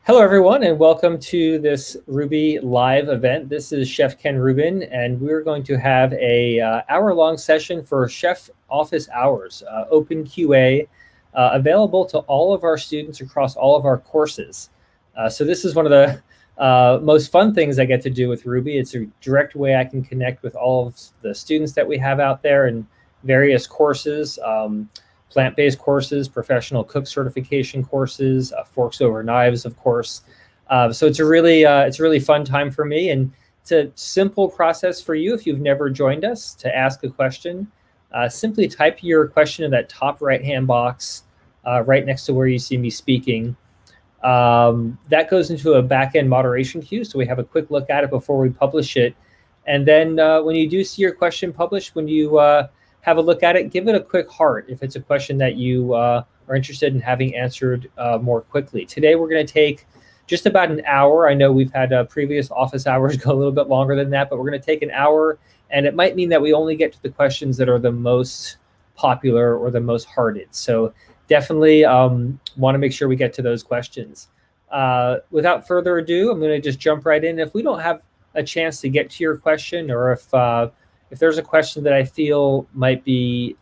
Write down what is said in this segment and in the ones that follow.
Hello, everyone, and welcome to this Ruby live event. This is Chef Ken Rubin, and we're going to have a hour-long session for Chef Office Hours, open QA, available to all of our students across all of our courses. So this is one of the most fun things I get to do with Ruby. It's a direct way I can connect with all of the students that we have out there in various courses. Plant-based courses, professional cook certification courses, forks over knives, of course. So it's a really fun time for me, and it's a simple process for you if you've never joined us to ask a question. Simply type your question in that top right-hand box right next to where you see me speaking. That goes into a back-end moderation queue, so we have a quick look at it before we publish it. And then when you do see your question published, when you have a look at it, give it a quick heart if it's a question that you are interested in having answered more quickly. Today, we're going to take just about an hour. I know we've had previous office hours go a little bit longer than that, but we're going to take an hour, and it might mean that we only get to the questions that are the most popular or the most hearted. So definitely want to make sure we get to those questions. Without further ado, I'm going to just jump right in. If we don't have a chance to get to your question, or if there's a question that I feel might be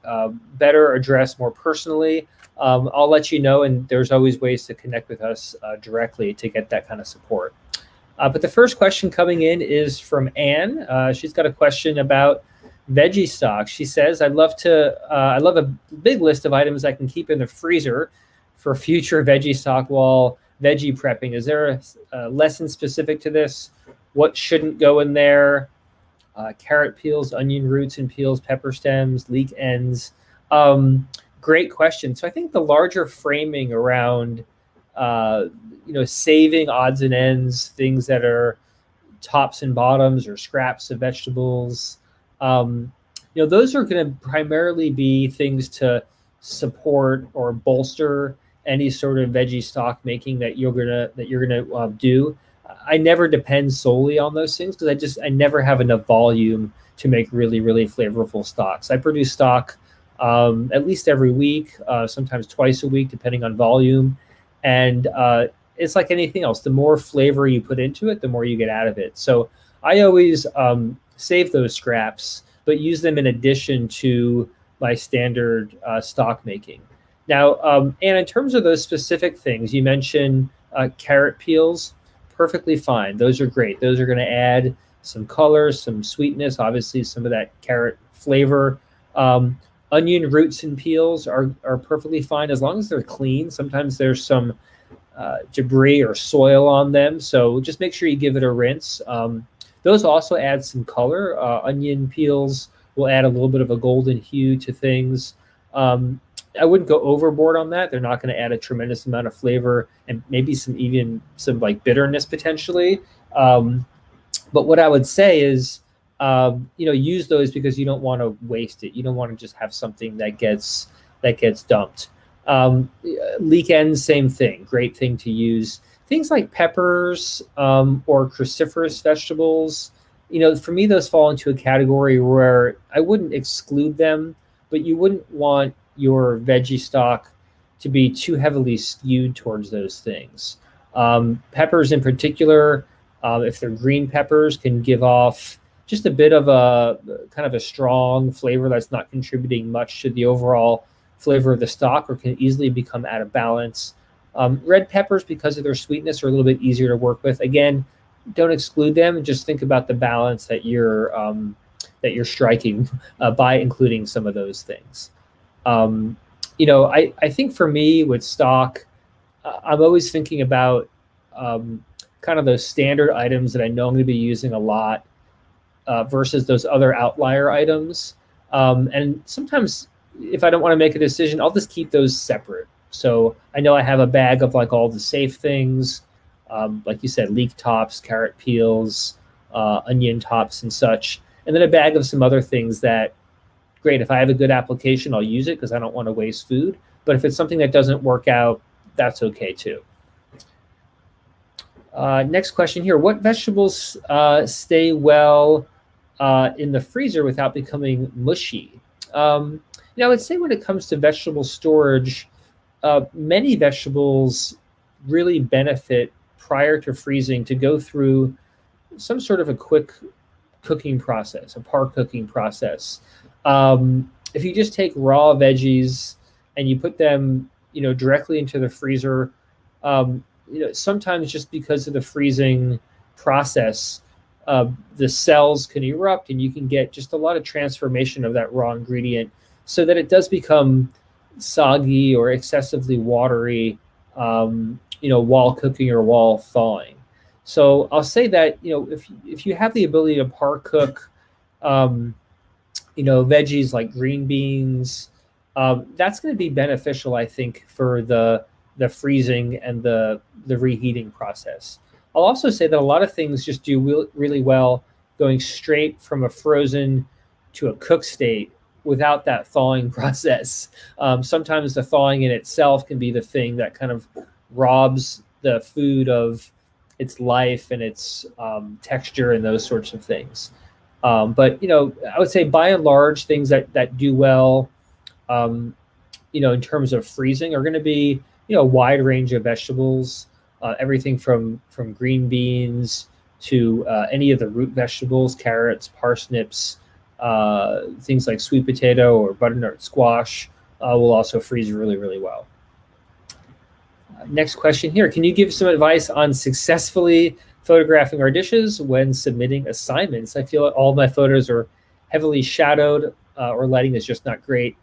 better addressed more personally, I'll let you know, and there's always ways to connect with us directly to get that kind of support. But the first question coming in is from Anne. She's got a question about veggie stock. She says, I love a big list of items I can keep in the freezer for future veggie stock while veggie prepping. Is there a lesson specific to this? What shouldn't go in there? Carrot peels, onion roots and peels, pepper stems, leek ends. Great question. So I think the larger framing around, saving odds and ends, things that are tops and bottoms or scraps of vegetables, those are going to primarily be things to support or bolster any sort of veggie stock making that you're gonna do. I never depend solely on those things because I never have enough volume to make really, really flavorful stocks. I produce stock at least every week, sometimes twice a week, depending on volume. And it's like anything else. The more flavor you put into it, the more you get out of it. So I always save those scraps, but use them in addition to my standard stock making. Now, and in terms of those specific things, you mentioned carrot peels. Perfectly fine. Those are great. Those are going to add some color, some sweetness, obviously some of that carrot flavor. Onion roots and peels are perfectly fine as long as they're clean. Sometimes there's some debris or soil on them, so just make sure you give it a rinse. Those also add some color. Onion peels will add a little bit of a golden hue to things. I wouldn't go overboard on that. They're not going to add a tremendous amount of flavor and maybe some like bitterness potentially. But what I would say is, use those because you don't want to waste it. You don't want to just have something that gets dumped. Leek ends, same thing. Great thing to use. Things like peppers or cruciferous vegetables. For me, those fall into a category where I wouldn't exclude them, but you wouldn't want your veggie stock to be too heavily skewed towards those things. Peppers in particular, if they're green peppers, can give off just a bit of a kind of a strong flavor that's not contributing much to the overall flavor of the stock, or can easily become out of balance. Red peppers, because of their sweetness, are a little bit easier to work with. Again, don't exclude them, and just think about the balance that you're striking by including some of those things. I think for me with stock, I'm always thinking about kind of those standard items that I know I'm going to be using a lot versus those other outlier items. And sometimes if I don't want to make a decision, I'll just keep those separate. So I know I have a bag of like all the safe things, like you said, leek tops, carrot peels, onion tops and such, and then a bag of some other things that, great, if I have a good application, I'll use it because I don't want to waste food. But if it's something that doesn't work out, that's okay too. Next question here. What vegetables stay well in the freezer without becoming mushy? I would say when it comes to vegetable storage, many vegetables really benefit prior to freezing to go through some sort of a quick cooking process, a par cooking process. If you just take raw veggies and you put them, directly into the freezer, sometimes just because of the freezing process, the cells can erupt and you can get just a lot of transformation of that raw ingredient so that it does become soggy or excessively watery, while cooking or while thawing. So I'll say that, if you have the ability to par cook, veggies like green beans, that's going to be beneficial, I think, for the freezing and the reheating process. I'll also say that a lot of things just do really well going straight from a frozen to a cooked state without that thawing process. Sometimes the thawing in itself can be the thing that kind of robs the food of its life and its texture and those sorts of things. But I would say by and large, things that do well, in terms of freezing are going to be, a wide range of vegetables, everything from green beans to any of the root vegetables, carrots, parsnips, things like sweet potato or butternut squash will also freeze really, really well. Next question here. Can you give some advice on successfully photographing our dishes when submitting assignments? I feel like all my photos are heavily shadowed or lighting is just not great.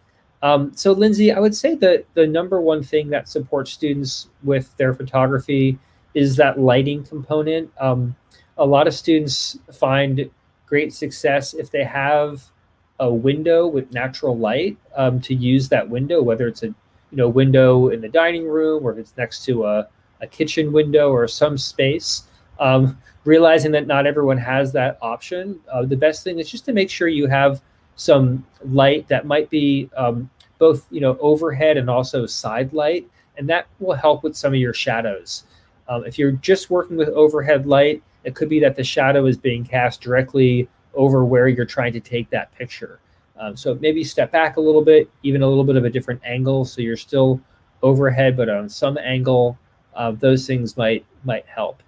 So Lindsay, I would say that the number one thing that supports students with their photography is that lighting component. A lot of students find great success if they have a window with natural light to use that window, whether it's a window in the dining room or if it's next to a kitchen window or some space. Realizing that not everyone has that option, the best thing is just to make sure you have some light that might be both overhead and also side light, and that will help with some of your shadows. If you're just working with overhead light, it could be that the shadow is being cast directly over where you're trying to take that picture. So maybe step back a little bit, even a little bit of a different angle, so you're still overhead but on some angle. Those things might help.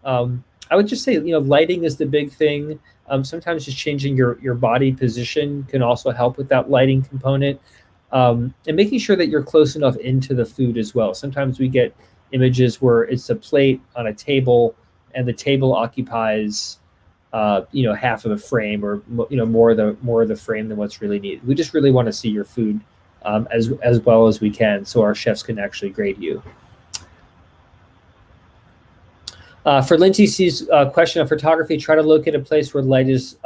I would just say, lighting is the big thing. Sometimes just changing your body position can also help with that lighting component, and making sure that you're close enough into the food as well. Sometimes we get images where it's a plate on a table and the table occupies half of the frame or more of the frame than what's really needed. We just really want to see your food as well as we can, so our chefs can actually grade you. For Lindsay C's question of photography, try to locate a place where light is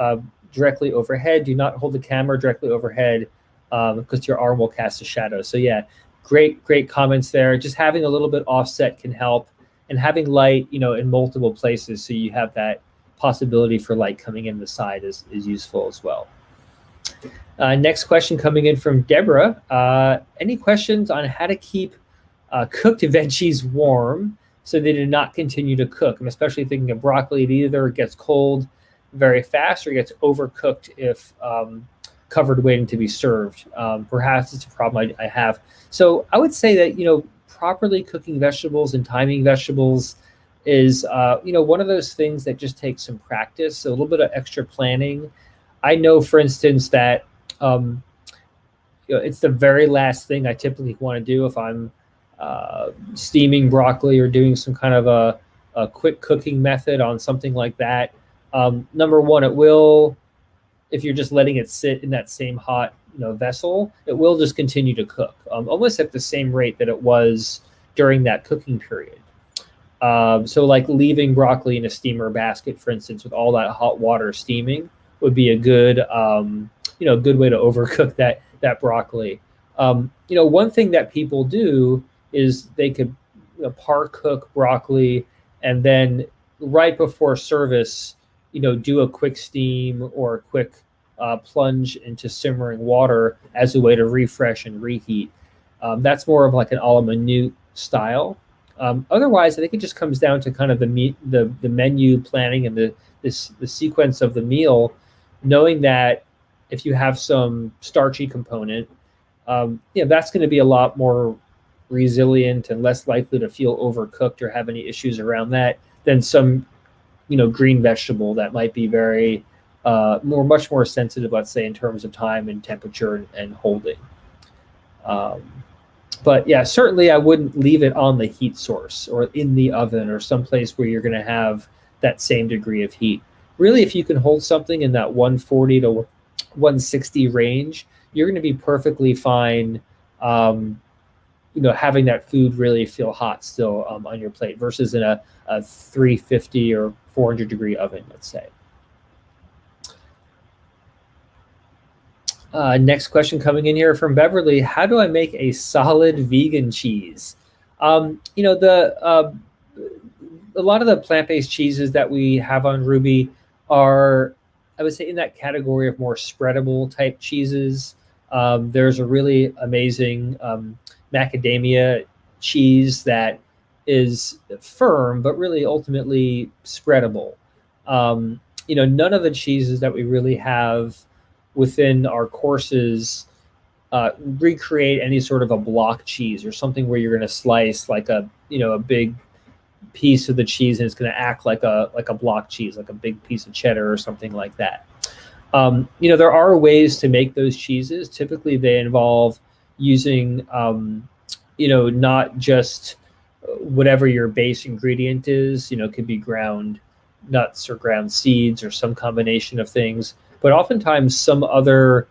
directly overhead. Do not hold the camera directly overhead because your arm will cast a shadow. So yeah, great comments there. Just having a little bit offset can help, and having light, in multiple places so you have that possibility for light coming in the side is useful as well. Next question coming in from Deborah. Any questions on how to keep cooked veggies warm so they do not continue to cook? I'm especially thinking of broccoli. It either gets cold very fast or gets overcooked if covered waiting to be served. Perhaps it's a problem I have. So I would say that, properly cooking vegetables and timing vegetables is, one of those things that just takes some practice, so a little bit of extra planning. I know, for instance, that it's the very last thing I typically want to do if I'm steaming broccoli or doing some kind of a quick cooking method on something like that. Number one, it will, if you're just letting it sit in that same hot vessel, it will just continue to cook almost at the same rate that it was during that cooking period. So like leaving broccoli in a steamer basket, for instance, with all that hot water steaming would be a good, good way to overcook that broccoli. One thing that people do is they could par cook broccoli and then right before service, do a quick steam or a quick plunge into simmering water as a way to refresh and reheat. That's more of like an a la minute style. Otherwise, I think it just comes down to kind of the menu planning and the sequence of the meal, knowing that if you have some starchy component, that's going to be a lot more resilient and less likely to feel overcooked or have any issues around that than some, green vegetable that might be very much more sensitive, let's say, in terms of time and temperature and holding. But yeah, certainly I wouldn't leave it on the heat source or in the oven or someplace where you're going to have that same degree of heat. Really, if you can hold something in that 140 to 160 range, you're going to be perfectly fine, having that food really feel hot still on your plate versus in a 350 or 400 degree oven, let's say. Next question coming in here from Beverly: how do I make a solid vegan cheese? A lot of the plant-based cheeses that we have on Rouxbe are, I would say, in that category of more spreadable type cheeses. There's a really amazing macadamia cheese that is firm, but really ultimately spreadable. None of the cheeses that we really have within our courses recreate any sort of a block cheese or something where you're going to slice like a big piece of the cheese and it's going to act like a block cheese, like a big piece of cheddar or something like that. There are ways to make those cheeses. Typically they involve using not just whatever your base ingredient is, could be ground nuts or ground seeds or some combination of things, but oftentimes some other,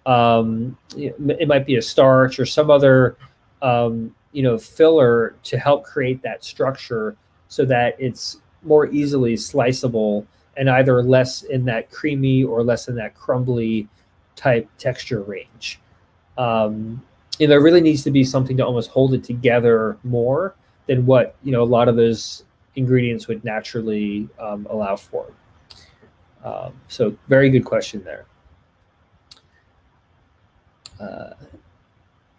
it might be a starch or some other, filler to help create that structure so that it's more easily sliceable and either less in that creamy or less in that crumbly type texture range. There really needs to be something to almost hold it together more than what, a lot of those ingredients would naturally allow for. So very good question there.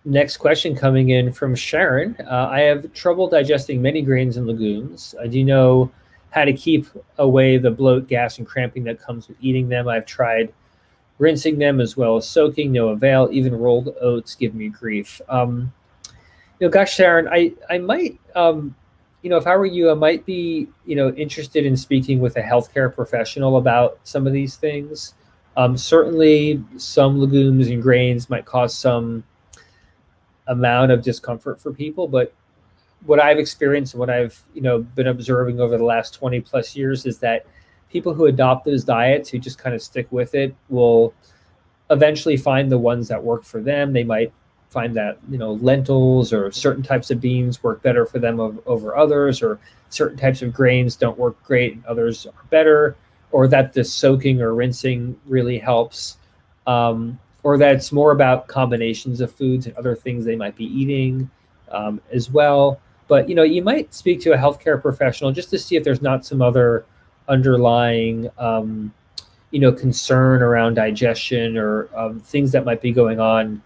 Next question coming in from Sharon. I have trouble digesting many grains and legumes. Do you know how to keep away the bloat, gas, and cramping that comes with eating them? I've tried rinsing them as well as soaking, no avail. Even rolled oats give me grief. Gosh, Sharon, I might, if I were you, I might be, interested in speaking with a healthcare professional about some of these things. Certainly some legumes and grains might cause some amount of discomfort for people, but what I've experienced and what I've, been observing over the last 20 plus years is that people who adopt those diets, who just kind of stick with it, will eventually find the ones that work for them. They might find that, lentils or certain types of beans work better for them over others, or certain types of grains don't work great and others are better, or that the soaking or rinsing really helps, or that it's more about combinations of foods and other things they might be eating as well. But, you might speak to a healthcare professional just to see if there's not some other underlying, concern around digestion or things that might be going on,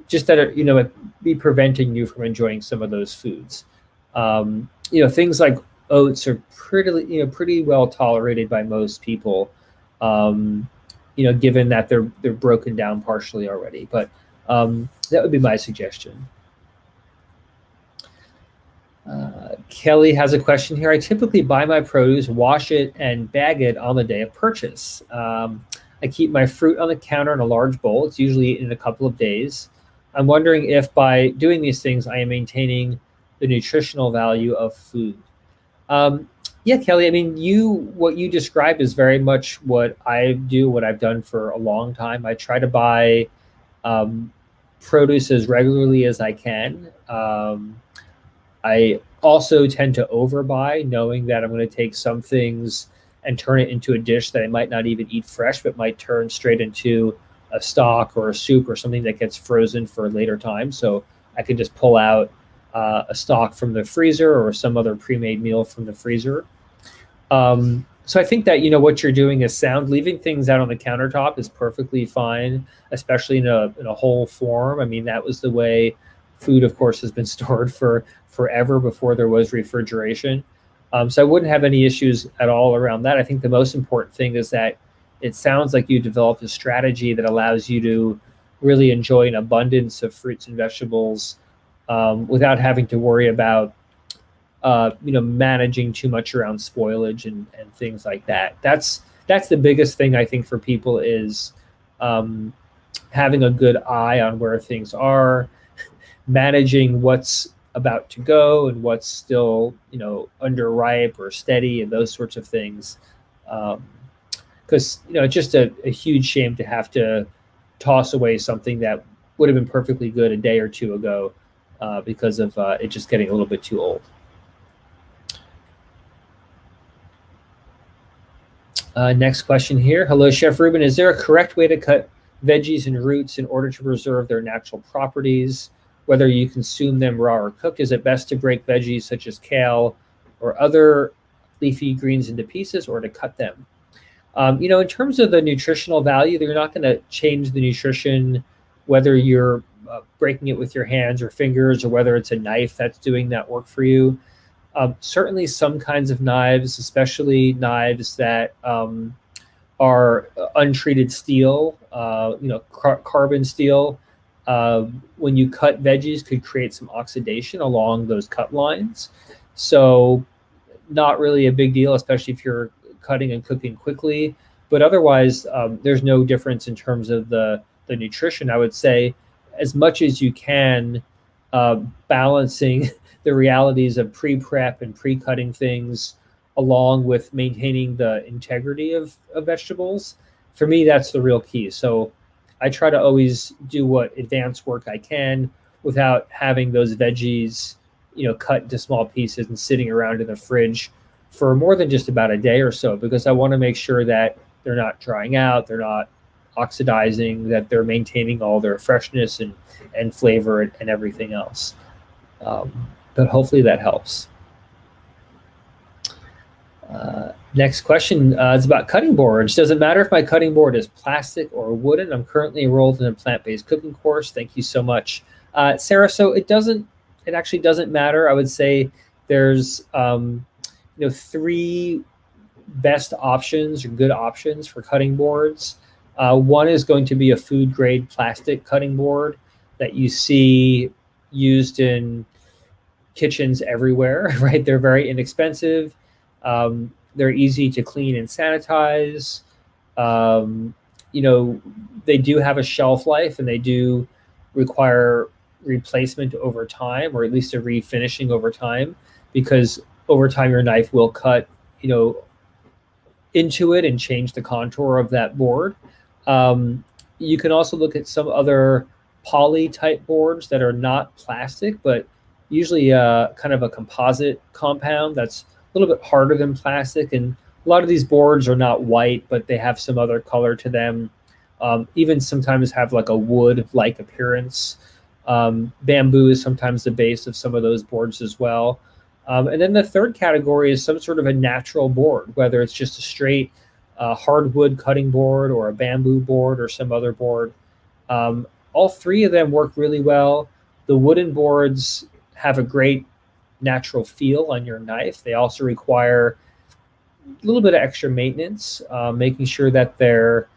just that are, be preventing you from enjoying some of those foods. Things like oats are pretty well tolerated by most people, given that they're broken down partially already. But that would be my suggestion. Kelly has a question here. I typically buy my produce, wash it, and bag it on the day of purchase. I keep my fruit on the counter in a large bowl. It's usually eaten in a couple of days. I'm wondering if by doing these things, I am maintaining the nutritional value of food. Yeah, Kelly, I mean, what you described is very much what I do, what I've done for a long time. I try to buy produce as regularly as I can. I also tend to overbuy, knowing that I'm going to take some things and turn it into a dish that I might not even eat fresh, but might turn straight into a stock or a soup or something that gets frozen for a later time. So I could just pull out a stock from the freezer or some other pre-made meal from the freezer. So I think that, what you're doing is sound. Leaving things out on the countertop is perfectly fine, especially in a whole form. I mean, that was the way food, of course, has been stored for forever before there was refrigeration. So I wouldn't have any issues at all around that. I think the most important thing is that it sounds like you developed a strategy that allows you to really enjoy an abundance of fruits and vegetables without having to worry about managing too much around spoilage and things like that. That's the biggest thing I think for people is having a good eye on where things are, managing what's about to go and what's still underripe or steady and those sorts of things. Because it's just a huge shame to have to toss away something that would have been perfectly good a day or two ago because of it just getting a little bit too old. Next question here. Hello, Chef Rubin. Is there a correct way to cut veggies and roots in order to preserve their natural properties? Whether you consume them raw or cooked, is it best to break veggies such as kale or other leafy greens into pieces, or to cut them? In terms of the nutritional value, they're not going to change the nutrition whether you're breaking it with your hands or fingers, or whether it's a knife that's doing that work for you. Certainly some kinds of knives, especially knives that are untreated steel, carbon steel, when you cut veggies could create some oxidation along those cut lines. So not really a big deal, especially if you're cutting and cooking quickly. But otherwise, there's no difference in terms of the nutrition. I would say as much as you can, balancing the realities of pre-prep and pre-cutting things along with maintaining the integrity of vegetables. For me, that's the real key. So I try to always do what advanced work I can without having those veggies, cut into small pieces and sitting around in the fridge for more than just about a day or so, because I want to make sure that they're not drying out, they're not oxidizing, that they're maintaining all their freshness and flavor and everything else. But hopefully that helps. Next question is about cutting boards. Does it matter if my cutting board is plastic or wooden? I'm currently enrolled in a plant-based cooking course. Thank you so much, Sarah. So it actually doesn't matter. I would say there's three best options or good options for cutting boards. One is going to be a food grade plastic cutting board that you see used in kitchens everywhere, right? They're very inexpensive. They're easy to clean and sanitize. They do have a shelf life, and they do require replacement over time, or at least a refinishing over time, because over time your knife will cut, into it and change the contour of that board. You can also look at some other poly type boards that are not plastic, but usually kind of a composite compound that's a little bit harder than plastic. And a lot of these boards are not white, but they have some other color to them. Even sometimes have like a wood-like appearance. Bamboo is sometimes the base of some of those boards as well. And then the third category is some sort of a natural board, whether it's just a straight hardwood cutting board or a bamboo board or some other board. All three of them work really well. The wooden boards have a great natural feel on your knife. They also require a little bit of extra maintenance, making sure that they're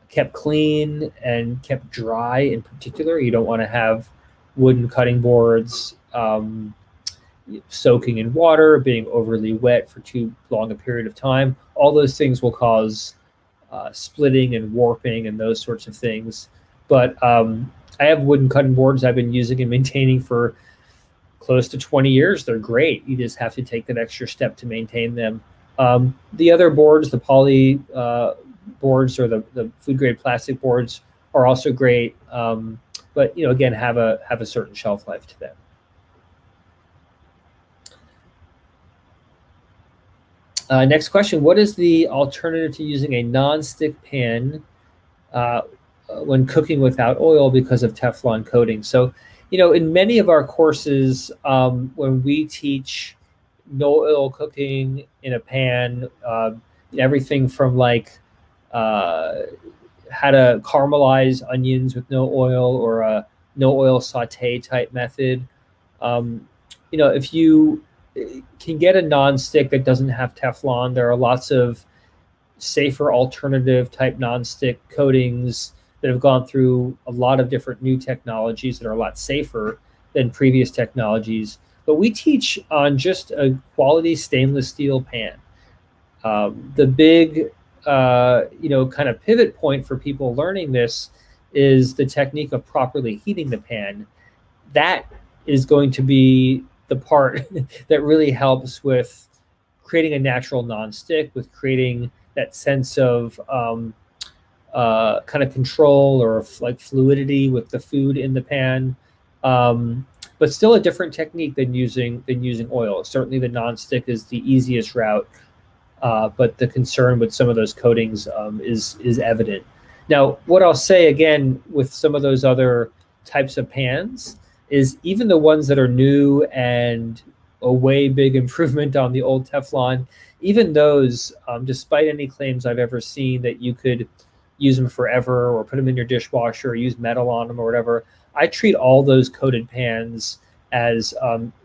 kept clean and kept dry in particular. You don't want to have wooden cutting boards soaking in water, being overly wet for too long a period of time. All those things will cause splitting and warping and those sorts of things. But I have wooden cutting boards I've been using and maintaining for close to 20 years. They're great. You just have to take that extra step to maintain them. The other boards, the poly boards or the food grade plastic boards, are also great, but again have a certain shelf life to them. Next question: what is the alternative to using a non-stick pan when cooking without oil because of Teflon coating? So, in many of our courses, when we teach no oil cooking in a pan, everything from like how to caramelize onions with no oil, or a no oil saute type method. If you can get a non-stick that doesn't have Teflon, there are lots of safer alternative type non-stick coatings that have gone through a lot of different new technologies that are a lot safer than previous technologies. But we teach on just a quality stainless steel pan. The big, kind of pivot point for people learning this is the technique of properly heating the pan. That is going to be the part that really helps with creating a natural nonstick, with creating that sense of kind of control or like fluidity with the food in the pan. But still a different technique than using oil. Certainly the nonstick is the easiest route, but the concern with some of those coatings is evident. Now, what I'll say again with some of those other types of pans is even the ones that are new and a way big improvement on the old Teflon, even those, despite any claims I've ever seen that you could use them forever or put them in your dishwasher or use metal on them or whatever, I treat all those coated pans as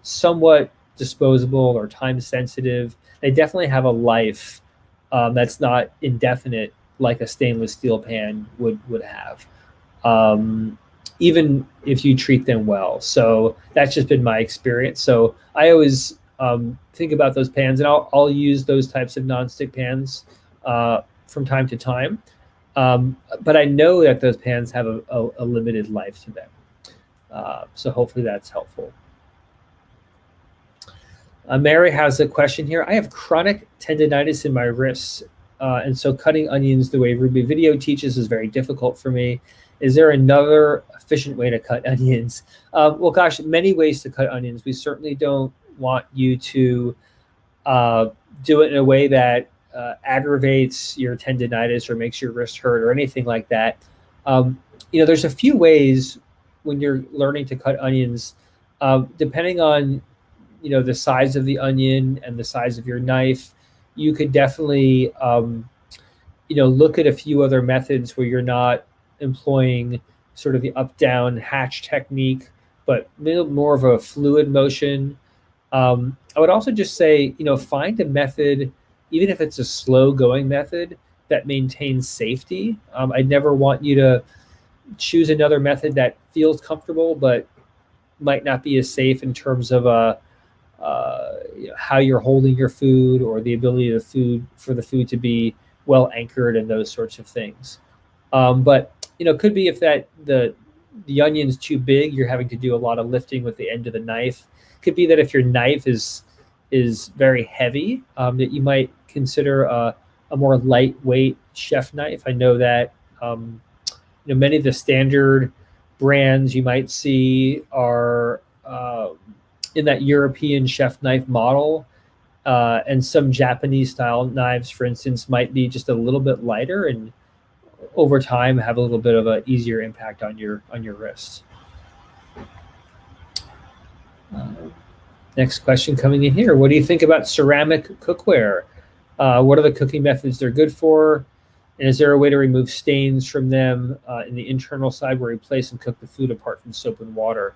somewhat disposable or time sensitive. They definitely have a life that's not indefinite like a stainless steel pan would have, even if you treat them well. So that's just been my experience. So I always think about those pans, and I'll use those types of nonstick pans from time to time. But I know that those pans have a limited life to them. So hopefully that's helpful. Mary has a question here. I have chronic tendonitis in my wrists, and so cutting onions the way Ruby video teaches is very difficult for me. Is there another efficient way to cut onions? Well, gosh, many ways to cut onions. We certainly don't want you to do it in a way that aggravates your tendonitis or makes your wrist hurt or anything like that. There's a few ways when you're learning to cut onions, depending on the size of the onion and the size of your knife. You could definitely look at a few other methods where you're not employing sort of the up-down hatch technique, but more of a fluid motion. I would also just say, find a method, even if it's a slow-going method, that maintains safety. I'd never want you to choose another method that feels comfortable but might not be as safe in terms of how you're holding your food or the ability for the food to be well anchored and those sorts of things. But could be if the onion's too big, you're having to do a lot of lifting with the end of the knife. Could be that if your knife is very heavy, that you might consider a more lightweight chef knife. I know that many of the standard brands you might see are in that European chef knife model, and some Japanese style knives, for instance, might be just a little bit lighter and over time have a little bit of an easier impact on your wrists. Next question coming in here. What do you think about ceramic cookware? What are the cooking methods they're good for? And is there a way to remove stains from them in the internal side where you place and cook the food apart from soap and water?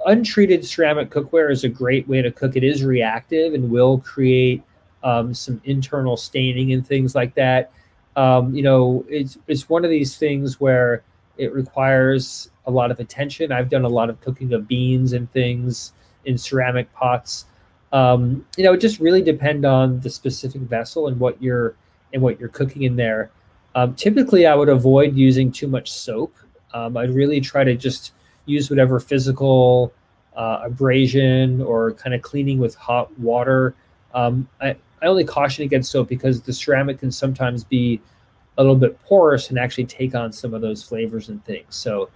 Untreated ceramic cookware is a great way to cook. It is reactive and will create some internal staining and things like that. It's one of these things where it requires a lot of attention. I've done a lot of cooking of beans and things in ceramic pots. It just really depends on the specific vessel and what you're cooking in there. Typically, I would avoid using too much soap. I'd really try to just use whatever physical abrasion or kind of cleaning with hot water. I only caution against soap because the ceramic can sometimes be a little bit porous and actually take on some of those flavors and things. So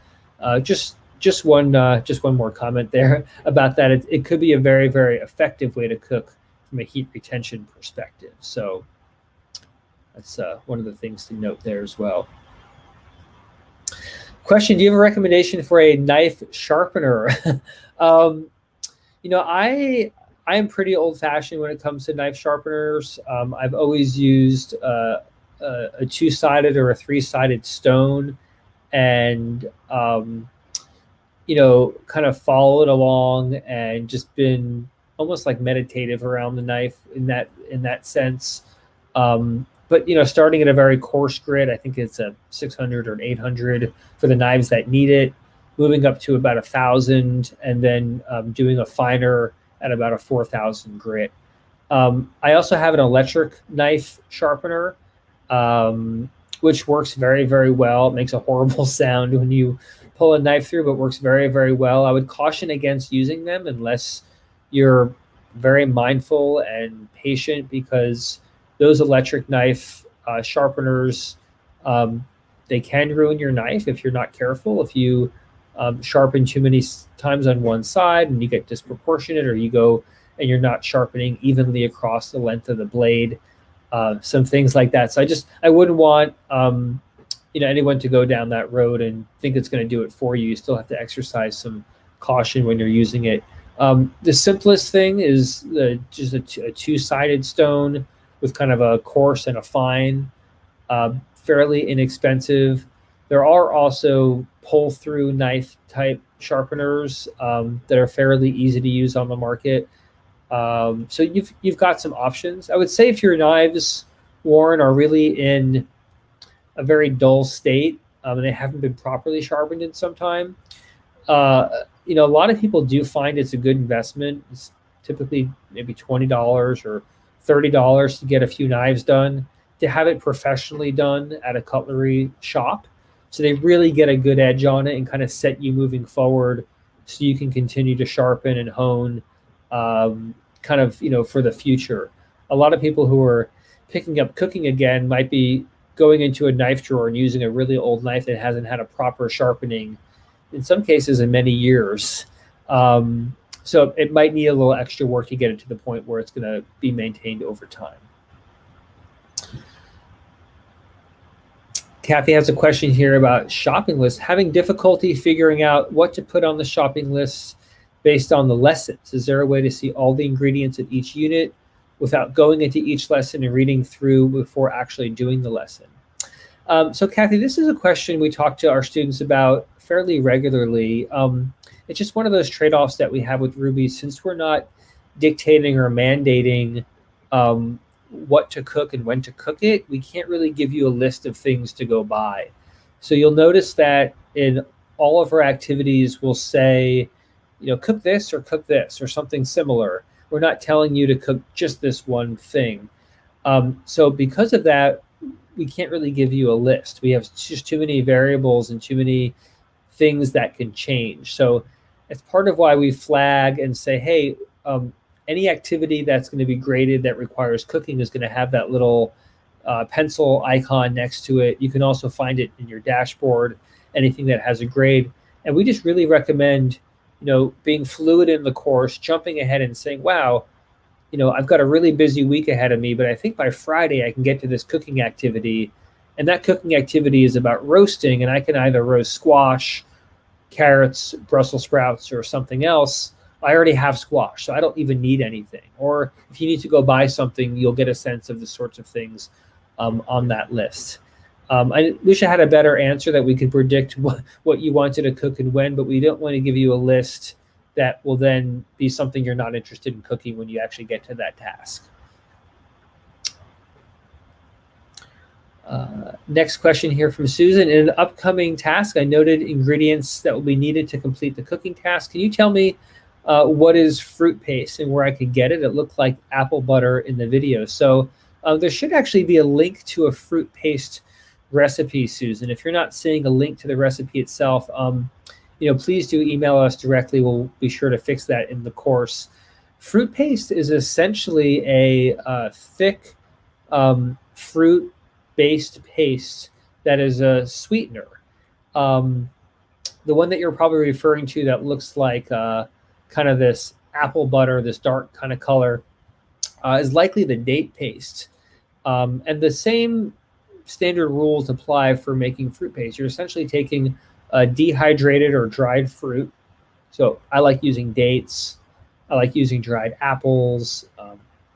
just one more comment there about that. It could be a very, very effective way to cook from a heat retention perspective. So that's one of the things to note there as well. Question: do you have a recommendation for a knife sharpener? I am pretty old-fashioned when it comes to knife sharpeners. I've always used a two-sided or a three-sided stone, and kind of followed along and just been almost like meditative around the knife in that sense. But starting at a very coarse grit, I think it's a 600 or an 800 for the knives that need it. moving up to about 1,000, and then doing a finer at about a 4,000 grit. I also have an electric knife sharpener, which works very, very well. It makes a horrible sound when you pull a knife through, but works very, very well. I would caution against using them unless you're very mindful and patient, because those electric knife sharpeners, they can ruin your knife if you're not careful. If you sharpen too many times on one side and you get disproportionate, or you go and you're not sharpening evenly across the length of the blade, some things like that. So I wouldn't want anyone to go down that road and think it's going to do it for you. You still have to exercise some caution when you're using it. The simplest thing is just a two-sided stone with kind of a coarse and a fine, fairly inexpensive. There are also pull-through knife type sharpeners that are fairly easy to use on the market. So you've got some options. I would say if your knives, Warren, are really in a very dull state and they haven't been properly sharpened in some time, a lot of people do find it's a good investment. It's typically maybe $20 or $30 to get a few knives done, to have it professionally done at a cutlery shop. So they really get a good edge on it and kind of set you moving forward, so you can continue to sharpen and hone for the future. A lot of people who are picking up cooking again might be going into a knife drawer and using a really old knife that hasn't had a proper sharpening, in some cases in many years. So it might need a little extra work to get it to the point where it's going to be maintained over time. Kathy has a question here about shopping lists. Having difficulty figuring out what to put on the shopping list based on the lessons. Is there a way to see all the ingredients in each unit without going into each lesson and reading through before actually doing the lesson? So Kathy, this is a question we talk to our students about fairly regularly. It's just one of those trade-offs that we have with Ruby. Since we're not dictating or mandating what to cook and when to cook it, we can't really give you a list of things to go by. So you'll notice that in all of our activities, we'll say, cook this or something similar. We're not telling you to cook just this one thing. So because of that, we can't really give you a list. We have just too many variables and too many things that can change. So it's part of why we flag and say, hey, any activity that's going to be graded that requires cooking is going to have that little pencil icon next to it. You can also find it in your dashboard, anything that has a grade. And we just really recommend, being fluid in the course, jumping ahead and saying, wow, I've got a really busy week ahead of me, but I think by Friday I can get to this cooking activity. And that cooking activity is about roasting, and I can either roast squash, carrots, Brussels sprouts, or something else. I already have squash, so I don't even need anything. Or if you need to go buy something, you'll get a sense of the sorts of things on that list. I wish I had a better answer that we could predict what you wanted to cook and when, but we don't want to give you a list that will then be something you're not interested in cooking when you actually get to that task. Next question here from Susan. In an upcoming task, I noted ingredients that will be needed to complete the cooking task. Can you tell me what is fruit paste and where I could get it? It looked like apple butter in the video. So there should actually be a link to a fruit paste recipe, Susan. If you're not seeing a link to the recipe itself, please do email us directly. We'll be sure to fix that in the course. Fruit paste is essentially a thick fruit-based paste that is a sweetener. The one that you're probably referring to that looks like kind of this apple butter, this dark kind of color, is likely the date paste. And the same standard rules apply for making fruit paste. You're essentially taking dehydrated or dried fruit. So I like using dates. I like using dried apples,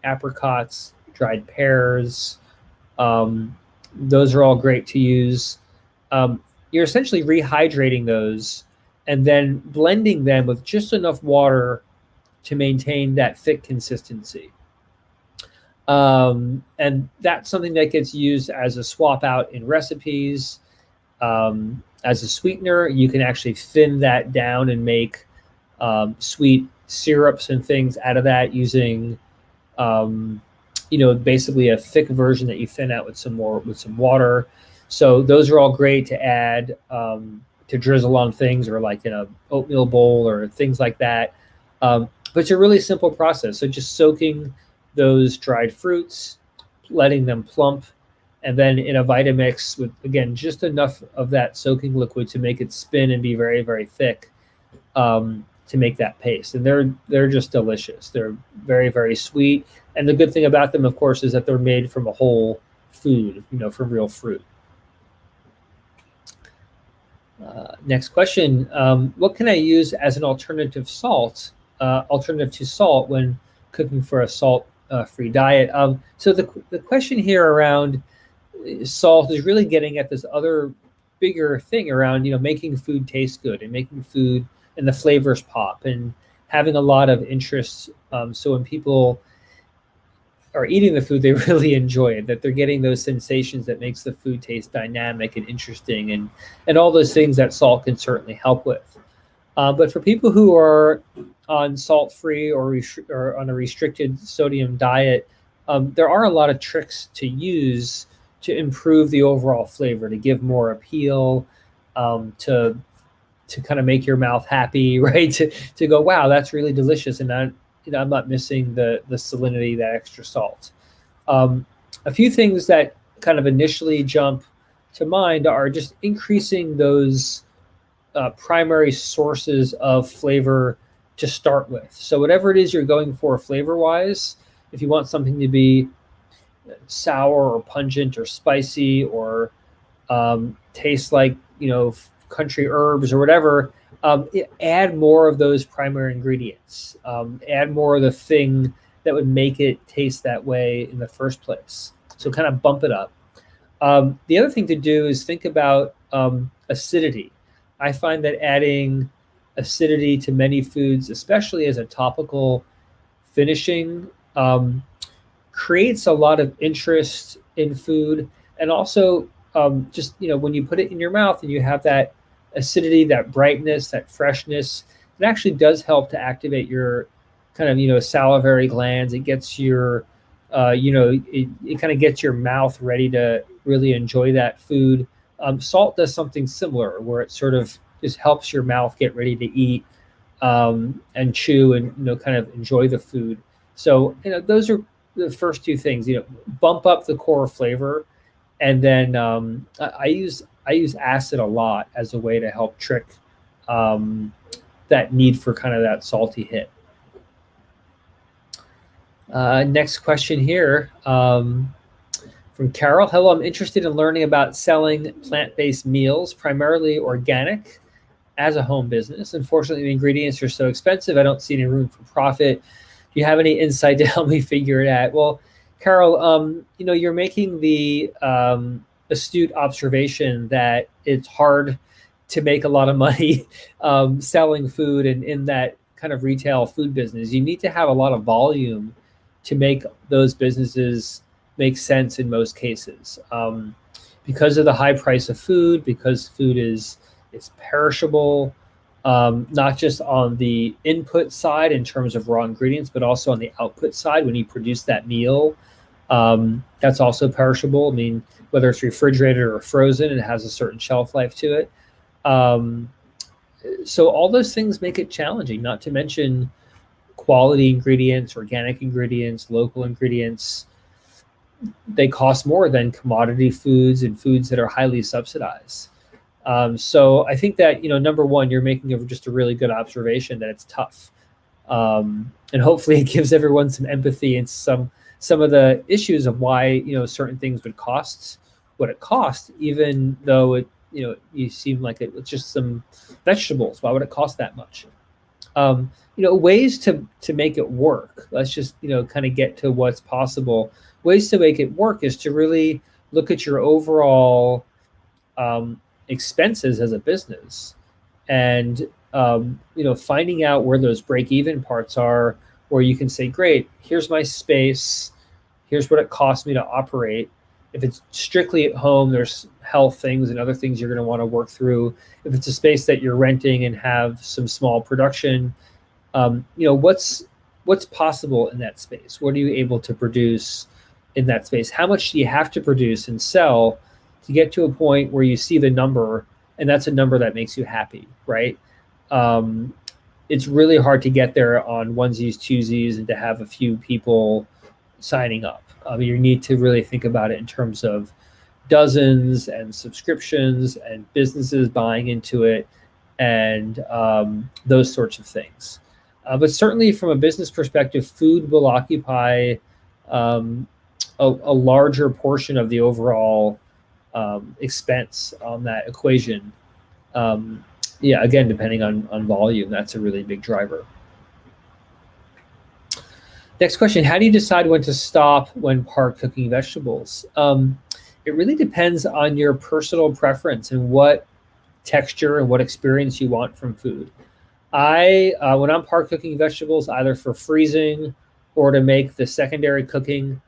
apricots, dried pears. Those are all great to use. You're essentially rehydrating those and then blending them with just enough water to maintain that thick consistency. And that's something that gets used as a swap out in recipes. As a sweetener, you can actually thin that down and make sweet syrups and things out of that using, basically a thick version that you thin out with some water. So those are all great to add to drizzle on things, or like in a oatmeal bowl or things like that. But it's a really simple process. So just soaking those dried fruits, letting them plump, and then in a Vitamix with, again, just enough of that soaking liquid to make it spin and be very, very thick, to make that paste. And they're just delicious. They're very, very sweet. And the good thing about them, of course, is that they're made from a whole food, from real fruit. Next question. What can I use as an alternative to salt when cooking for a salt-free diet? So the question here around salt is really getting at this other bigger thing around, making food taste good and making food and the flavors pop and having a lot of interest. So when people are eating the food, they really enjoy it, that they're getting those sensations that makes the food taste dynamic and interesting, and all those things that salt can certainly help with. But for people who are on salt-free or on a restricted sodium diet, there are a lot of tricks to use to improve the overall flavor, to give more appeal, to kind of make your mouth happy, right? To go, wow, that's really delicious, and I'm not missing the salinity, that extra salt. A few things that kind of initially jump to mind are just increasing those primary sources of flavor to start with. So whatever it is you're going for flavor-wise, if you want something to be sour or pungent or spicy or taste like, country herbs or whatever, add more of those primary ingredients. Add more of the thing that would make it taste that way in the first place. So kind of bump it up. The other thing to do is think about acidity. I find that adding acidity to many foods, especially as a topical finishing, creates a lot of interest in food. And also, just, when you put it in your mouth and you have that acidity, that brightness, that freshness, it actually does help to activate your kind of, salivary glands. It gets your, it kind of gets your mouth ready to really enjoy that food. Salt does something similar, where it sort of just helps your mouth get ready to eat, and chew and, kind of enjoy the food. So, those are the first two things, bump up the core flavor. And then I use acid a lot as a way to help trick that need for kind of that salty hit. Next question here from Carol. Hello, I'm interested in learning about selling plant-based meals, primarily organic, as a home business. Unfortunately, the ingredients are so expensive, I don't see any room for profit. Do you have any insight to help me figure it out? Well, Carol, you're making the astute observation that it's hard to make a lot of money selling food and in that kind of retail food business. You need to have a lot of volume to make those businesses make sense in most cases. Because of the high price of food, because food it's perishable, not just on the input side in terms of raw ingredients, but also on the output side when you produce that meal. That's also perishable. I mean, whether it's refrigerated or frozen, it has a certain shelf life to it. So all those things make it challenging, not to mention quality ingredients, organic ingredients, local ingredients. They cost more than commodity foods and foods that are highly subsidized. So I think that, number one, you're making just a really good observation that it's tough. And hopefully it gives everyone some empathy and some of the issues of why, certain things would cost what it costs, even though it, you seem like it's just some vegetables. Why would it cost that much? Ways to make it work. Let's just, kind of get to what's possible. Ways to make it work is to really look at your overall expenses as a business, and finding out where those break-even parts are, where you can say, great, here's my space, here's what it costs me to operate. If it's strictly at home, there's health things and other things you're going to want to work through. If it's a space that you're renting and have some small production, what's possible in that space? What are you able to produce in that space? How much do you have to produce and sell to get to a point where you see the number, and that's a number that makes you happy, right? It's really hard to get there on onesies, twosies, and to have a few people signing up. You need to really think about it in terms of dozens and subscriptions and businesses buying into it, and those sorts of things. But certainly from a business perspective, food will occupy a larger portion of the overall expense on that equation. Again, depending on volume, that's a really big driver. Next question, how do you decide when to stop when part cooking vegetables? It really depends on your personal preference and what texture and what experience you want from food. When I'm part cooking vegetables, either for freezing or to make the secondary cooking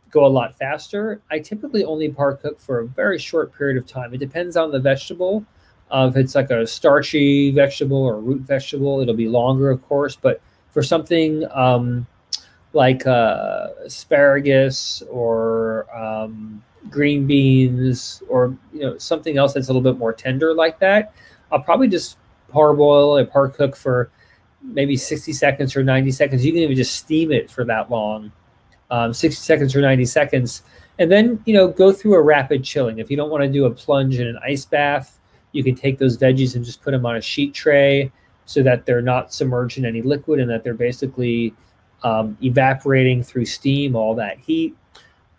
go a lot faster, I typically only part cook for a very short period of time. It depends on the vegetable. If it's like a starchy vegetable or a root vegetable, it'll be longer, of course. But for something like asparagus or green beans, or something else that's a little bit more tender like that, I'll probably just parboil and part cook for maybe 60 seconds or 90 seconds. You can even just steam it for that long, 60 seconds or 90 seconds, and then go through a rapid chilling. If you don't want to do a plunge in an ice bath, you can take those veggies and just put them on a sheet tray so that they're not submerged in any liquid and that they're basically evaporating through steam, all that heat.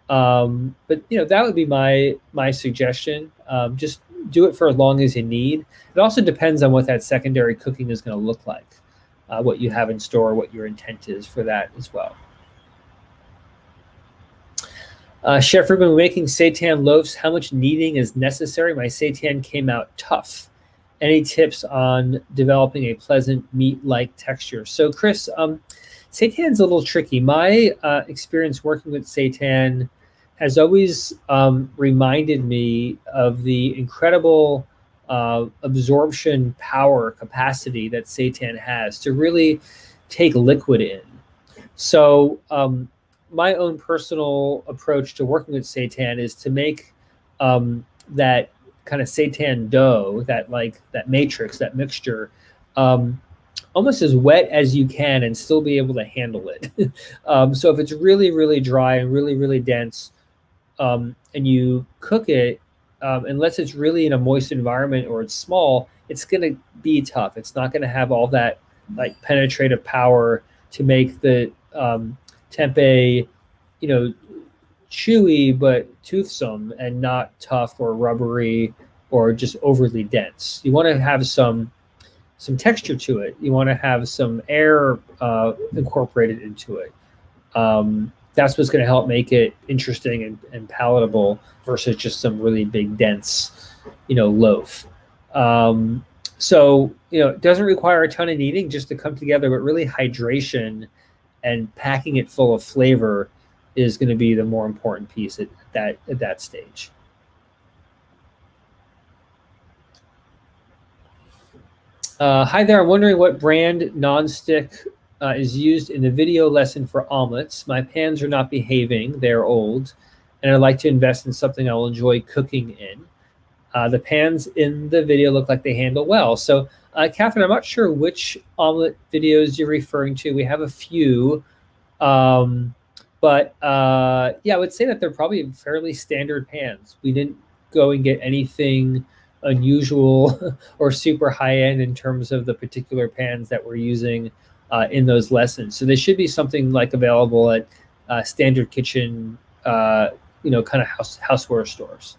But that would be my suggestion. Just do it for as long as you need. It also depends on what that secondary cooking is going to look like, what you have in store, what your intent is for that as well. Chef Rubin, when making seitan loaves, how much kneading is necessary? My seitan came out tough. Any tips on developing a pleasant meat-like texture? So Chris, seitan's a little tricky. My experience working with seitan has always reminded me of the incredible absorption power capacity that seitan has to really take liquid in. So my own personal approach to working with seitan is to make that kind of seitan dough, that matrix, that mixture, almost as wet as you can and still be able to handle it. So if it's really, really dry and really, really dense, and you cook it, unless it's really in a moist environment or it's small, it's going to be tough. It's not going to have all that penetrative power to make the tempeh, chewy but toothsome and not tough or rubbery or just overly dense. You want to have some texture to it. You want to have some air incorporated into it. That's what's going to help make it interesting and palatable versus just some really big, dense, loaf. So, it doesn't require a ton of kneading just to come together, but really hydration and packing it full of flavor is going to be the more important piece at that stage. Hi there. I'm wondering what brand nonstick is used in the video lesson for omelets. My pans are not behaving. They're old, and I'd like to invest in something I'll enjoy cooking in. The pans in the video look like they handle well. So, Catherine, I'm not sure which omelet videos you're referring to. We have a few, but I would say that they're probably fairly standard pans. We didn't go and get anything unusual or super high end in terms of the particular pans that we're using in those lessons. So they should be something available at standard kitchen, kind of houseware stores.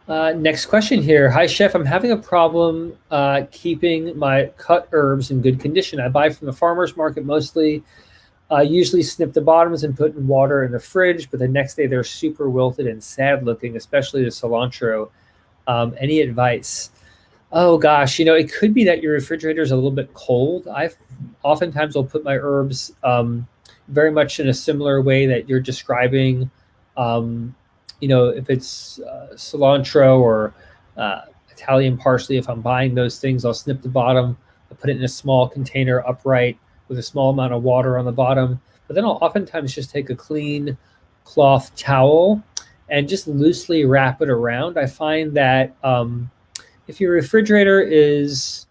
Next question here. Hi, Chef. I'm having a problem keeping my cut herbs in good condition. I buy from the farmer's market mostly. Usually snip the bottoms and put in water in the fridge, but the next day they're super wilted and sad looking, especially the cilantro. Any advice? Oh gosh, it could be that your refrigerator is a little bit cold. Oftentimes will put my herbs very much in a similar way that you're describing. Um, if it's cilantro or Italian parsley, if I'm buying those things, I'll snip the bottom, I'll put it in a small container upright with a small amount of water on the bottom. But then I'll oftentimes just take a clean cloth towel and just loosely wrap it around. I find that if your refrigerator is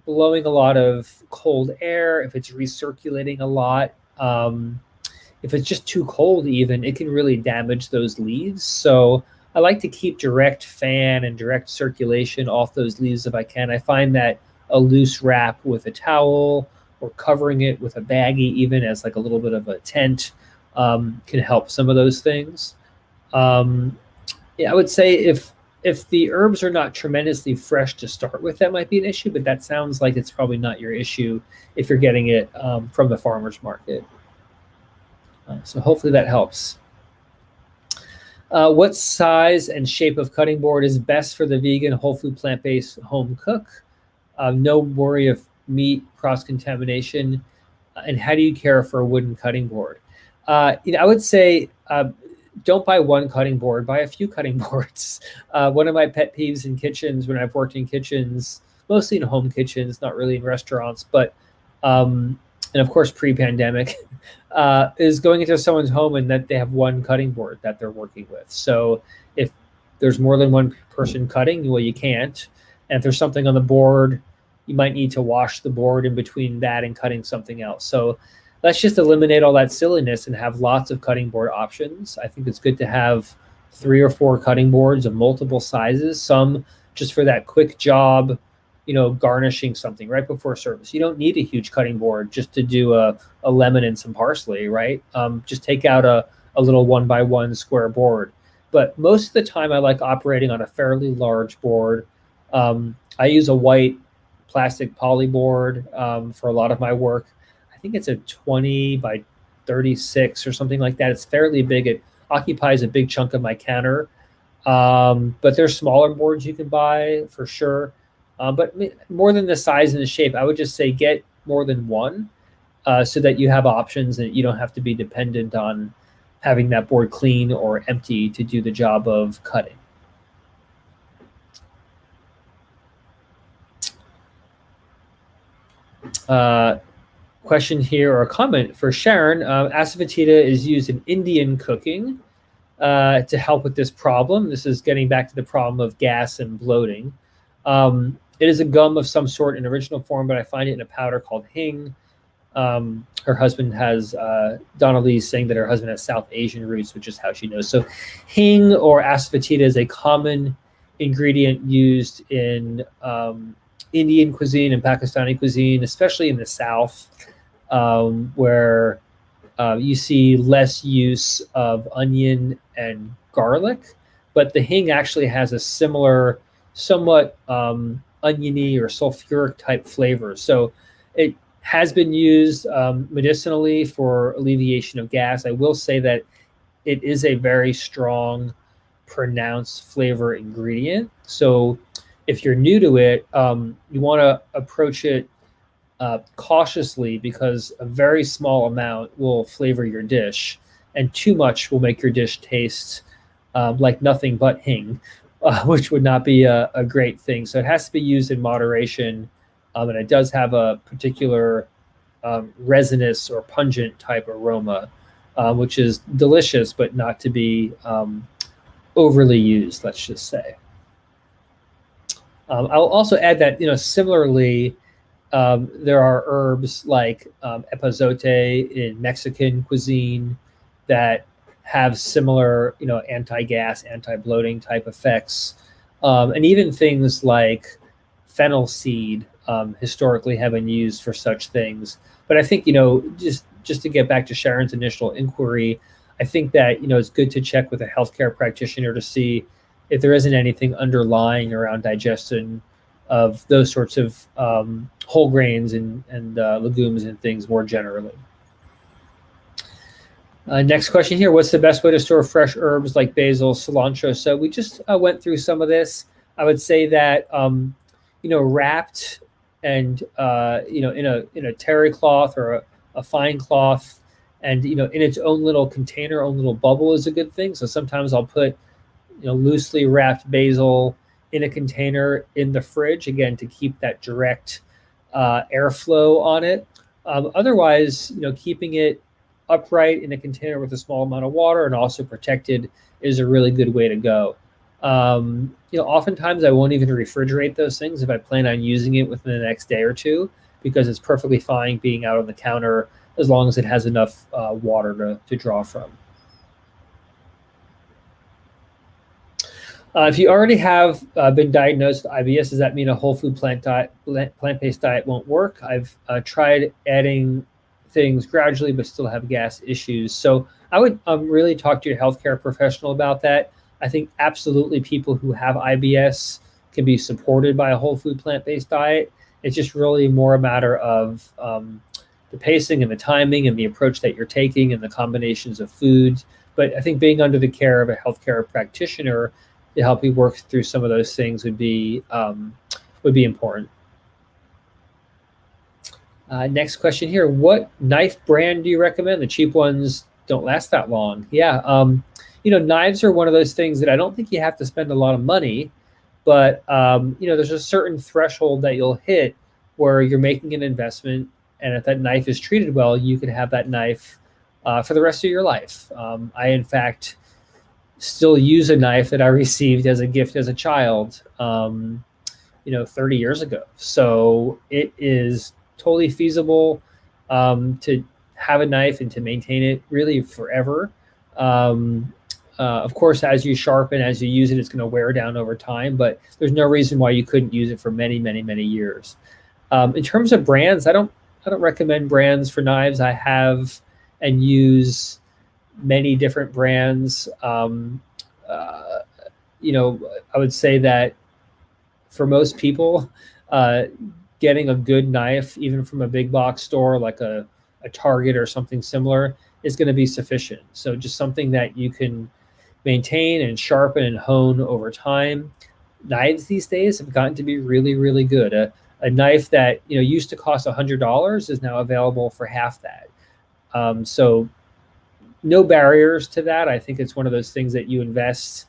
blowing a lot of cold air, if it's recirculating a lot, if it's just too cold even, it can really damage those leaves. So I like to keep direct fan and direct circulation off those leaves if I can. I find that a loose wrap with a towel or covering it with a baggie, even as like a little bit of a tent, can help some of those things. Yeah, I would say if the herbs are not tremendously fresh to start with, that might be an issue, but that sounds like it's probably not your issue if you're getting it from the farmer's market. So hopefully that helps. What size and shape of cutting board is best for the vegan, whole food, plant-based home cook? No worry of meat cross-contamination. And how do you care for a wooden cutting board? I would say don't buy one cutting board, buy a few cutting boards. One of my pet peeves in kitchens, when I've worked in kitchens, mostly in home kitchens, not really in restaurants, but and of course pre-pandemic, is going into someone's home and that they have one cutting board that they're working with. So if there's more than one person cutting, well, you can't. And if there's something on the board, you might need to wash the board in between that and cutting something else. So let's just eliminate all that silliness and have lots of cutting board options. I think it's good to have 3 or 4 cutting boards of multiple sizes, some just for that quick job, garnishing something right before service. You don't need a huge cutting board just to do a lemon and some parsley, right? Just take out a little 1x1 square board. But most of the time I like operating on a fairly large board. I use a white plastic poly board for a lot of my work. I think it's a 20 by 36 or something like that. It's fairly big. It occupies a big chunk of my counter. But there's smaller boards you can buy for sure. But more than the size and the shape, I would just say get more than one so that you have options and you don't have to be dependent on having that board clean or empty to do the job of cutting. Question here or a comment for Sharon. Asafoetida is used in Indian cooking to help with this problem. This is getting back to the problem of gas and bloating. It is a gum of some sort in original form, but I find it in a powder called hing. Her husband has, Donna Lee's saying that her husband has South Asian roots, which is how she knows. So hing or asafoetida is a common ingredient used in Indian cuisine and Pakistani cuisine, especially in the South, where you see less use of onion and garlic. But the hing actually has a similar, somewhat oniony or sulfuric type flavor. So it has been used medicinally for alleviation of gas. I will say that it is a very strong, pronounced flavor ingredient. So if you're new to it, you want to approach it cautiously because a very small amount will flavor your dish, and too much will make your dish taste like nothing but hing. Which would not be a great thing. So it has to be used in moderation, and it does have a particular resinous or pungent type aroma, which is delicious, but not to be overly used, let's just say. I'll also add that, similarly, there are herbs like epazote in Mexican cuisine that have similar, anti-gas, anti-bloating type effects. And even things like fennel seed historically have been used for such things. But I think, just to get back to Sharon's initial inquiry, I think that, it's good to check with a healthcare practitioner to see if there isn't anything underlying around digestion of those sorts of whole grains and legumes and things more generally. Next question here. What's the best way to store fresh herbs like basil, cilantro? So we just went through some of this. I would say that, wrapped and, in a terry cloth or a fine cloth and in its own little container, own little bubble is a good thing. So sometimes I'll put loosely wrapped basil in a container in the fridge, again, to keep that direct airflow on it. Otherwise, keeping it upright in a container with a small amount of water and also protected is a really good way to go. Oftentimes I won't even refrigerate those things if I plan on using it within the next day or two, because it's perfectly fine being out on the counter as long as it has enough water to draw from. If you already have been diagnosed with IBS, does that mean a whole food plant-based diet won't work? I've tried adding things gradually, but still have gas issues. So I would really talk to your healthcare professional about that. I think absolutely people who have IBS can be supported by a whole food plant-based diet. It's just really more a matter of the pacing and the timing and the approach that you're taking and the combinations of foods. But I think being under the care of a healthcare practitioner to help you work through some of those things would be important. Next question here: what knife brand do you recommend? The cheap ones don't last that long. Yeah, knives are one of those things that I don't think you have to spend a lot of money, but there's a certain threshold that you'll hit where you're making an investment, and if that knife is treated well, you can have that knife for the rest of your life. I, in fact, still use a knife that I received as a gift as a child, 30 years ago. So it is totally feasible to have a knife and to maintain it really forever. Of course, as you sharpen, as you use it, it's going to wear down over time, but there's no reason why you couldn't use it for many, many, many years. In terms of brands, I don't recommend brands for knives. I have and use many different brands. I would say that for most people, getting a good knife, even from a big box store like a Target or something similar, is going to be sufficient. So just something that you can maintain and sharpen and hone over time. Knives these days have gotten to be really, really good. A knife that used to cost $100 is now available for half that. So no barriers to that. I think it's one of those things that you invest,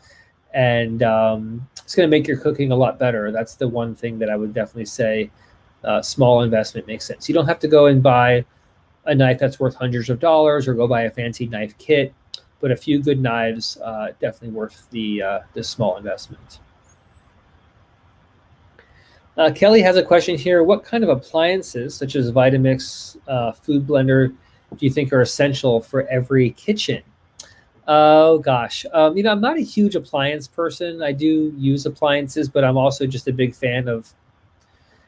and it's going to make your cooking a lot better. That's the one thing that I would definitely say small investment makes sense. You don't have to go and buy a knife that's worth hundreds of dollars or go buy a fancy knife kit, but a few good knives definitely worth the small investment. Kelly has a question here. What kind of appliances, such as Vitamix, food blender, do you think are essential for every kitchen? Oh gosh, I'm not a huge appliance person. I do use appliances, but I'm also just a big fan of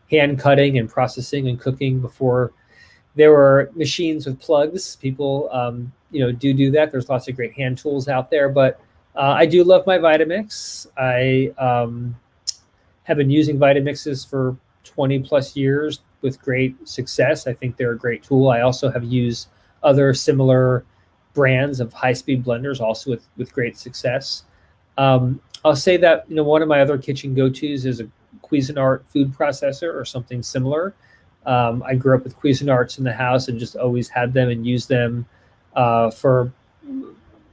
hand cutting and processing and cooking. Before there were machines with plugs, people do that. There's lots of great hand tools out there, but I do love my Vitamix. I have been using Vitamixes for 20 plus years with great success. I think they're a great tool. I also have used other similar brands of high-speed blenders, also with great success. I'll say that one of my other kitchen go-tos is a Cuisinart food processor or something similar. I grew up with Cuisinarts in the house and just always had them and used them for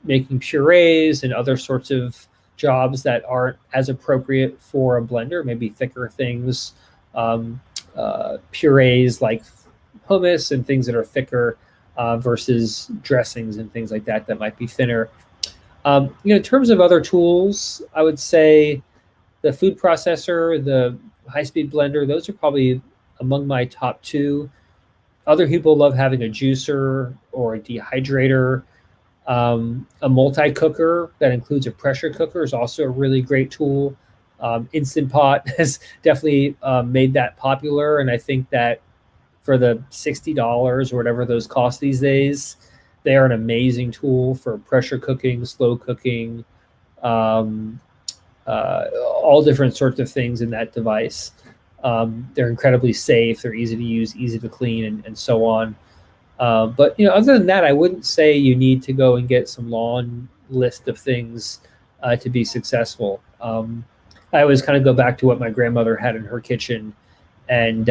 making purees and other sorts of jobs that aren't as appropriate for a blender, maybe thicker things, purees like hummus and things that are thicker versus dressings and things like that might be thinner. In terms of other tools, I would say the food processor, the high-speed blender, those are probably among my top two. Other people love having a juicer or a dehydrator. A multi-cooker that includes a pressure cooker is also a really great tool. Instant Pot has definitely made that popular, and I think that for the $60 or whatever those cost these days, they are an amazing tool for pressure cooking, slow cooking, all different sorts of things in that device. They're incredibly safe, they're easy to use, easy to clean, and so on. But other than that, I wouldn't say you need to go and get some long list of things to be successful. I always kind of go back to what my grandmother had in her kitchen, and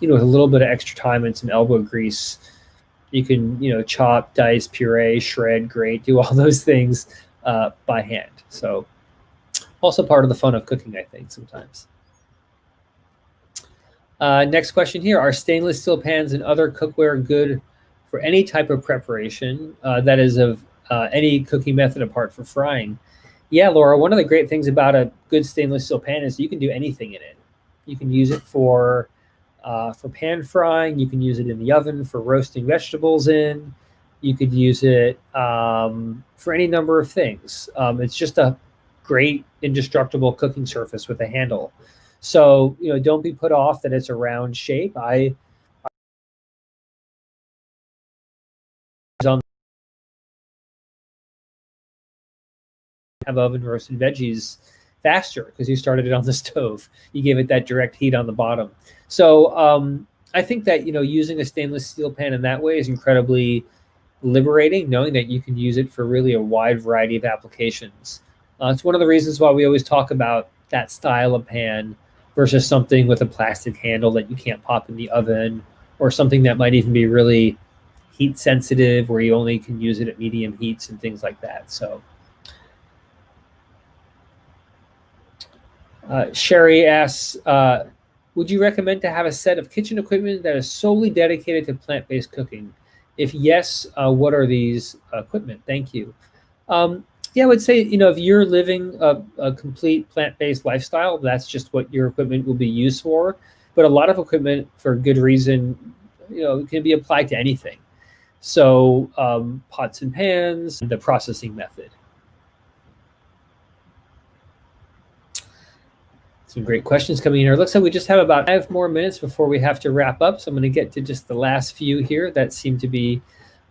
with a little bit of extra time and some elbow grease, you can, chop, dice, puree, shred, grate, do all those things by hand. So also part of the fun of cooking, I think, sometimes. Next question here. Are stainless steel pans and other cookware good for any type of preparation that is of any cooking method apart from frying? Yeah, Laura, one of the great things about a good stainless steel pan is you can do anything in it. You can use it for pan frying. You can use it in the oven for roasting vegetables in. You could use it for any number of things. It's just a great indestructible cooking surface with a handle. So, don't be put off that it's a round shape. I have oven roasted veggies faster because you started it on the stove. You gave it that direct heat on the bottom. So I think that, using a stainless steel pan in that way is incredibly liberating, knowing that you can use it for really a wide variety of applications. It's one of the reasons why we always talk about that style of pan versus something with a plastic handle that you can't pop in the oven, or something that might even be really heat sensitive where you only can use it at medium heats and things like that. So Sherry asks, would you recommend to have a set of kitchen equipment that is solely dedicated to plant-based cooking? If yes, what are these equipment? Thank you. Yeah, I would say, if you're living a complete plant-based lifestyle, that's just what your equipment will be used for. But a lot of equipment, for good reason, can be applied to anything. So pots and pans, the processing method. Some great questions coming in here. It looks like we just have about 5 more minutes before we have to wrap up. So I'm going to get to just the last few here that seem to be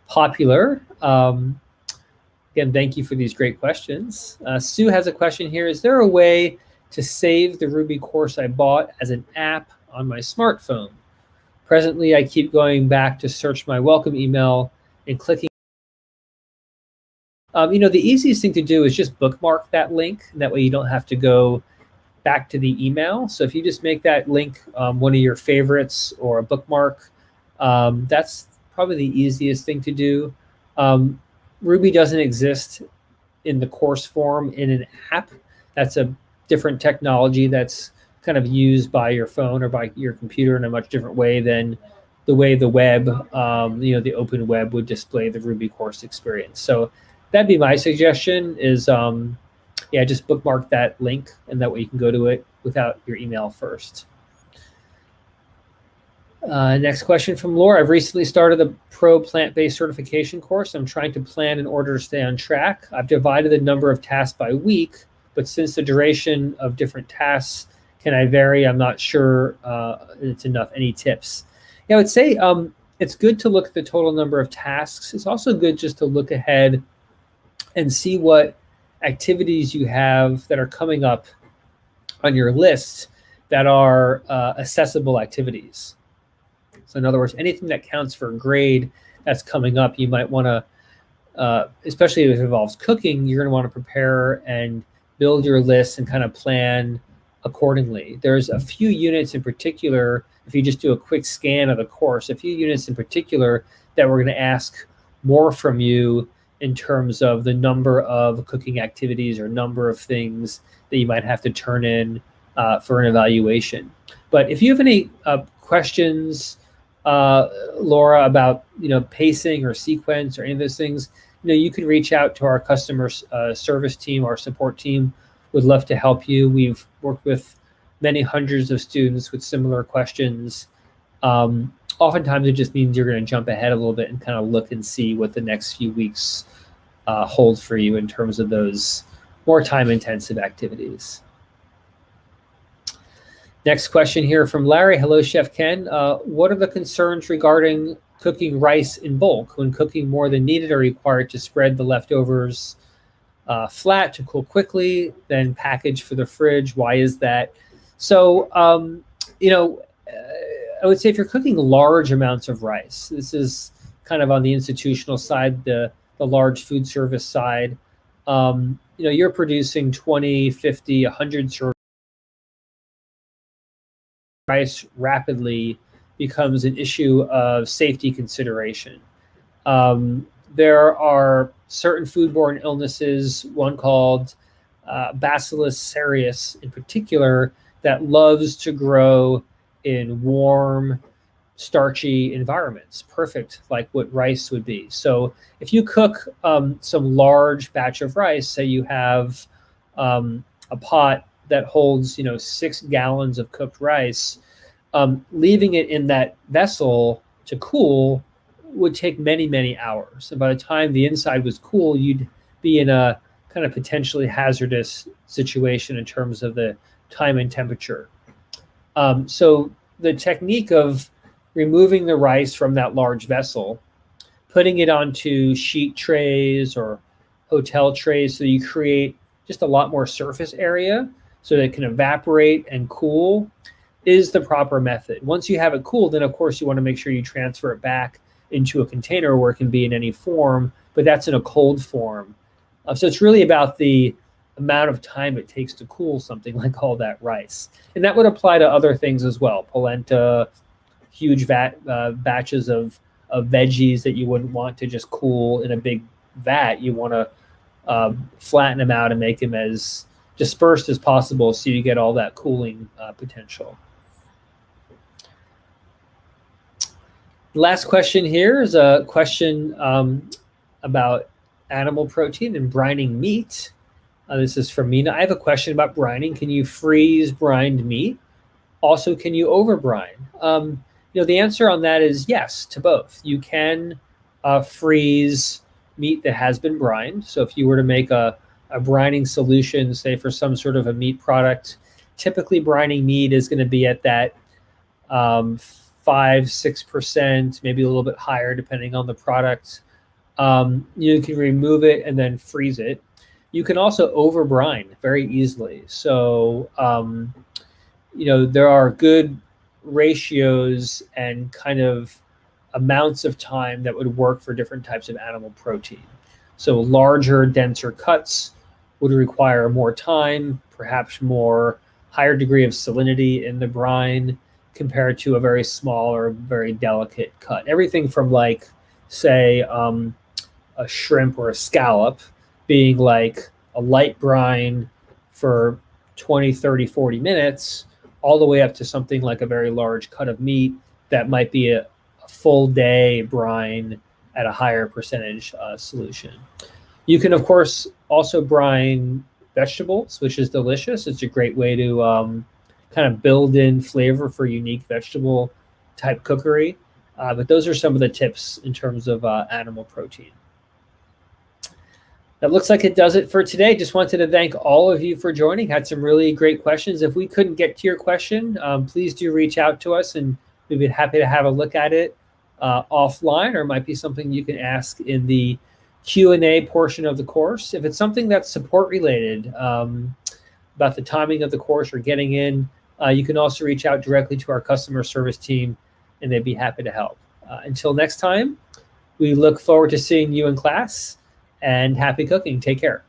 popular. Again, thank you for these great questions. Sue has a question here. Is there a way to save the Rouxbe course I bought as an app on my smartphone? Presently, I keep going back to search my welcome email and clicking. The easiest thing to do is just bookmark that link. And that way you don't have to go back to the email. So if you just make that link one of your favorites or a bookmark, that's probably the easiest thing to do. Rouxbe doesn't exist in the course form in an app. That's a different technology that's kind of used by your phone or by your computer in a much different way than the way the web, the open web would display the Rouxbe course experience. So that'd be my suggestion is, just bookmark that link, and that way you can go to it without your email first. Next question from Laura. I've recently started the Pro Plant-Based Certification course. I'm trying to plan in order to stay on track. I've divided the number of tasks by week, but since the duration of different tasks can vary, I'm not sure it's enough. Any tips? Yeah, I would say it's good to look at the total number of tasks. It's also good just to look ahead and see what activities you have that are coming up on your list that are accessible activities. So in other words, anything that counts for a grade that's coming up, you might want to, especially if it involves cooking, you're going to want to prepare and build your list and kind of plan accordingly. There's a few units in particular, if you just do a quick scan of the course, a few units in particular that we're going to ask more from you in terms of the number of cooking activities or number of things that you might have to turn in for an evaluation. But if you have any questions, Laura, about pacing or sequence or any of those things, you can reach out to our customer service team, our support team. Would love to help you. We've worked with many hundreds of students with similar questions. Oftentimes it just means you're going to jump ahead a little bit and kind of look and see what the next few weeks hold for you in terms of those more time-intensive activities. Next question here from Larry. Hello, Chef Ken. What are the concerns regarding cooking rice in bulk? When cooking more than needed, are required to spread the leftovers flat to cool quickly, then package for the fridge? Why is that? So, I would say if you're cooking large amounts of rice, this is kind of on the institutional side, the large food service side, you're producing 20, 50, 100 servings. Rice rapidly becomes an issue of safety consideration. There are certain foodborne illnesses, one called Bacillus cereus in particular, that loves to grow in warm, starchy environments, perfect like what rice would be. So if you cook some large batch of rice, say you have a pot that holds 6 gallons of cooked rice, leaving it in that vessel to cool would take many, many hours. And by the time the inside was cool, you'd be in a kind of potentially hazardous situation in terms of the time and temperature. So the technique of removing the rice from that large vessel, putting it onto sheet trays or hotel trays so you create just a lot more surface area so that it can evaporate and cool, is the proper method. Once you have it cooled, then of course you want to make sure you transfer it back into a container where it can be in any form, but that's in a cold form. So it's really about the amount of time it takes to cool something like all that rice. And that would apply to other things as well. Polenta, huge batches of veggies that you wouldn't want to just cool in a big vat. You want to flatten them out and make them as dispersed as possible so you get all that cooling potential. Last question here is a question about animal protein and brining meat. This is from Mina. I have a question about brining. Can you freeze brined meat? Also, can you over brine? The answer on that is yes to both. You can freeze meat that has been brined. So if you were to make a brining solution, say for some sort of a meat product, typically brining meat is going to be at that 5-6%, maybe a little bit higher depending on the product. You can remove it and then freeze it. You can also over brine very easily. So there are good ratios and kind of amounts of time that would work for different types of animal protein. So larger, denser cuts would require more time, perhaps more higher degree of salinity in the brine compared to a very small or very delicate cut. Everything from like, say, a shrimp or a scallop being like a light brine for 20, 30, 40 minutes, all the way up to something like a very large cut of meat that might be a full day brine at a higher percentage solution. You can, of course, also brine vegetables, which is delicious. It's a great way to kind of build in flavor for unique vegetable type cookery. But those are some of the tips in terms of animal protein. That looks like it does it for today. Just wanted to thank all of you for joining. Had some really great questions. If we couldn't get to your question, please do reach out to us and we'd be happy to have a look at it offline, or it might be something you can ask in the Q&A portion of the course. If it's something that's support related, about the timing of the course or getting in, you can also reach out directly to our customer service team and they'd be happy to help. Until next time, we look forward to seeing you in class, and happy cooking. Take care.